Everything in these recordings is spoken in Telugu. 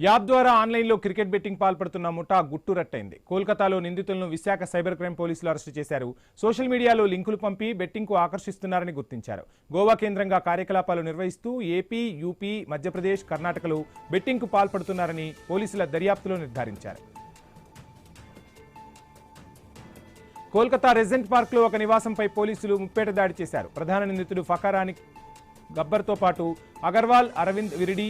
యాప్ ద్వారా ఆన్లైన్లో క్రికెట్ బెట్టింగ్ పాల్పడుతున్న ముఠా గుట్టురట్టయింది. కోల్కతాలో నిందితులను విశాఖ సైబర్ క్రైమ్ పోలీసులు అరెస్టు చేశారు. సోషల్ మీడియాలో లింకులు పంపి బెట్టింగ్కు ఆకర్షిస్తున్నారని గుర్తించారు. గోవా కేంద్రంగా కార్యకలాపాలు నిర్వహిస్తూ ఏపీ, యూపీ, మధ్యప్రదేశ్, కర్ణాటకలో బెట్టింగ్కు పాల్పడుతున్నారని పోలీసుల దర్యాప్తులో నిర్ధారించారు. కోల్కతా రెజెంట్ పార్క్లో ఒక నివాసంపై పోలీసులు ముప్పేట దాడి చేశారు. ప్రధాన నిందితుడు ఫకారాని గబ్బర్తో పాటు అగర్వాల్, అరవింద్ విరిడి,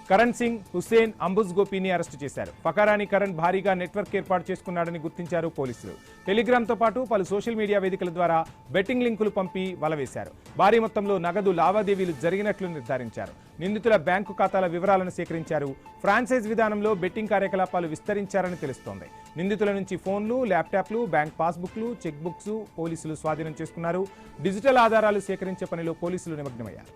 కరణ్ సింగ్, హుస్సేన్, అంబుజ్ గోపీని అరెస్టు చేశారు. ఫకారాని కరణ్ భారీగా నెట్వర్క్ ఏర్పాటు చేసుకున్నాడని గుర్తించారు పోలీసులు. టెలిగ్రామ్తో పాటు పలు సోషల్ మీడియా వేదికల ద్వారా బెట్టింగ్ లింకులు పంపి వలవేశారు. భారీ మొత్తంలో నగదు లావాదేవీలు జరిగినట్లు నిర్ధారించారు. నిందితుల బ్యాంకు ఖాతాల వివరాలను సేకరించారు. ఫ్రాంచైజ్ విధానంలో బెట్టింగ్ కార్యకలాపాలు విస్తరించారని తెలుస్తోంది. నిందితుల నుంచి ఫోన్లు, ల్యాప్టాప్లు, బ్యాంక్ పాస్బుక్లు, చెక్ బుక్స్ పోలీసులు స్వాధీనం చేసుకున్నారు. డిజిటల్ ఆధారాలు సేకరించే పనిలో పోలీసులు నిమగ్నమయ్యారు.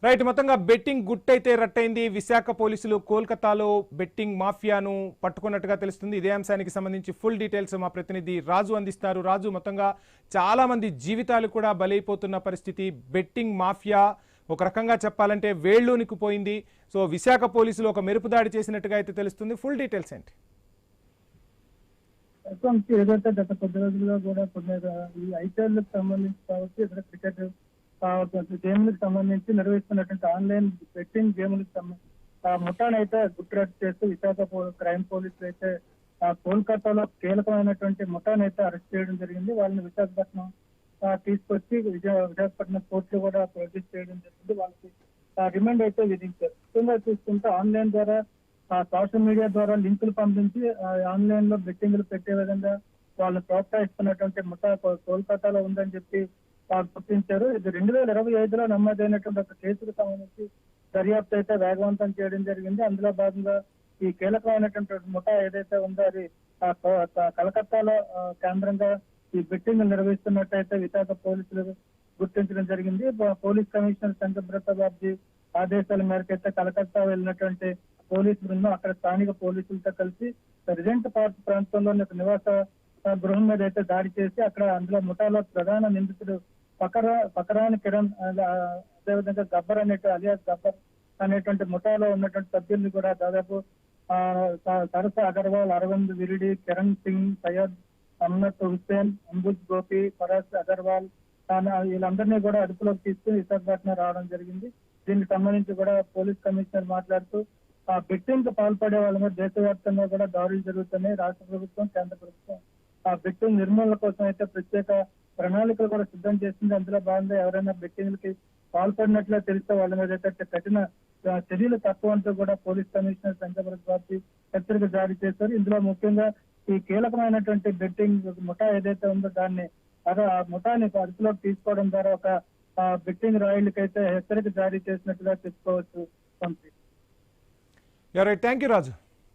రైట్, మొత్తంగా బెట్టింగ్ గుట్టయితే రట్టయింది. విశాఖ పోలీసులు కోల్కతాలో బెట్టింగ్ మాఫియాను పట్టుకున్నట్టుగా తెలుస్తుంది. ఇదే అంశానికి సంబంధించి ఫుల్ డీటెయిల్స్ మా ప్రతినిధి రాజు అందిస్తారు. రాజు, మొత్తంగా చాలా మంది జీవితాలు కూడా బలైపోతున్న పరిస్థితి. బెట్టింగ్ మాఫియా ఒక రకంగా చెప్పాలంటే వేళ్ళూనికి పోయింది. సో విశాఖ పోలీసులు ఒక మెరుపు దాడి చేసినట్టుగా అయితే తెలుస్తుంది. ఫుల్ డీటెయిల్స్ ఏంటి? ఏదైతే గత కొద్ది రోజులుగా కూడా కొన్ని ఈ ఐపీఎల్ సంబంధించి కావచ్చు, ఇతర క్రికెట్ గేమ్లకు సంబంధించి నిర్వహిస్తున్నటువంటి ఆన్లైన్ బెట్టింగ్ గేమ్లకు ముఠానైతే గుట్టురట్టు చేస్తూ విశాఖ క్రైమ్ పోలీసులు అయితే కోల్కతాలో కీలకమైనటువంటి ముఠానైతే అరెస్ట్ చేయడం జరిగింది. వాళ్ళని విశాఖపట్నం తీసుకొచ్చి విశాఖపట్నం కోర్టులో కూడా ప్రొడ్యూస్ చేయడం జరిగింది. వాళ్ళకి రిమాండ్ అయితే విధించారు. ముఖ్యంగా చూసుకుంటే ఆన్లైన్ ద్వారా సోషల్ మీడియా ద్వారా లింకులు పంపించి ఆన్లైన్ లో బెట్టింగ్లు పెట్టే విధంగా వాళ్ళని ప్రోత్సహిస్తున్నటువంటి ముఠా కోల్కతాలో ఉందని చెప్పి గుర్తించారు. ఇది 2025లో నమోదైనటువంటి ఒక కేసుకు సంబంధించి దర్యాప్తు అయితే వేగవంతం చేయడం జరిగింది. అందులో భాగంగా ఈ కీలకమైనటువంటి ముఠా ఏదైతే ఉందో అది కలకత్తాలో కేంద్రంగా ఈ బెట్టింగ్ నిర్వహిస్తున్నట్టయితే విశాఖ పోలీసులు గుర్తించడం జరిగింది. పోలీస్ కమిషనర్ శంకర్ బాబ్జీ ఆదేశాల మేరకు అయితే కలకత్తా వెళ్ళినటువంటి పోలీసు బృందం అక్కడ స్థానిక పోలీసులతో కలిసి రెజెంట్ పార్క్ ప్రాంతంలోని ఒక నివాస గృహం మీద అయితే దాడి చేసి అక్కడ అందులో ముఠాలో ప్రధాన నిందితుడు ఫకరాని కిరణ్, అదేవిధంగా గబ్బర్ అలియాస్ గబ్బర్ అనేటువంటి ముఠాలో ఉన్నటువంటి సభ్యుల్ని కూడా దాదాపు సరస అగర్వాల్, అరవింద్ విరిడి, కిరణ్ సింగ్, సయ్యద్ అమ్నత్, హుస్సేన్, అంబుజ్ గోపి, ఫరాజ్ అగర్వాల్ వీళ్ళందరినీ కూడా అదుపులోకి తీసుకుని విశాఖపట్నం రావడం జరిగింది. దీనికి సంబంధించి కూడా పోలీస్ కమిషనర్ మాట్లాడుతూ బెట్టింగ్ పాల్పడే వాళ్ళ మీద దేశవ్యాప్తంగా కూడా దాడులు జరుగుతున్నాయి. రాష్ట్ర ప్రభుత్వం, కేంద్ర ప్రభుత్వం బెట్టింగ్ నిర్మూలన కోసం అయితే ప్రత్యేక ప్రణాళికలు కూడా సిద్ధం చేసింది. అందులో భాగంగా ఎవరైనా బెట్టింగ్లకి పాల్పడినట్లే తెలిస్తే వాళ్ళ మీద అయితే కఠిన చర్యలు తక్కువంటూ కూడా పోలీస్ కమిషనర్ శంకర్ బాబ్జీ హెచ్చరిక జారీ చేశారు. ఇందులో ముఖ్యంగా ఈ కీలకమైనటువంటి బెట్టింగ్ ముఠా ఏదైతే ఉందో దాన్ని ముఠాని అదుపులోకి తీసుకోవడం ద్వారా ఒక బెట్టింగ్ రాయిలకైతే హెచ్చరిక జారీ చేసినట్టుగా చెప్పుకోవచ్చు. Thank you Raju.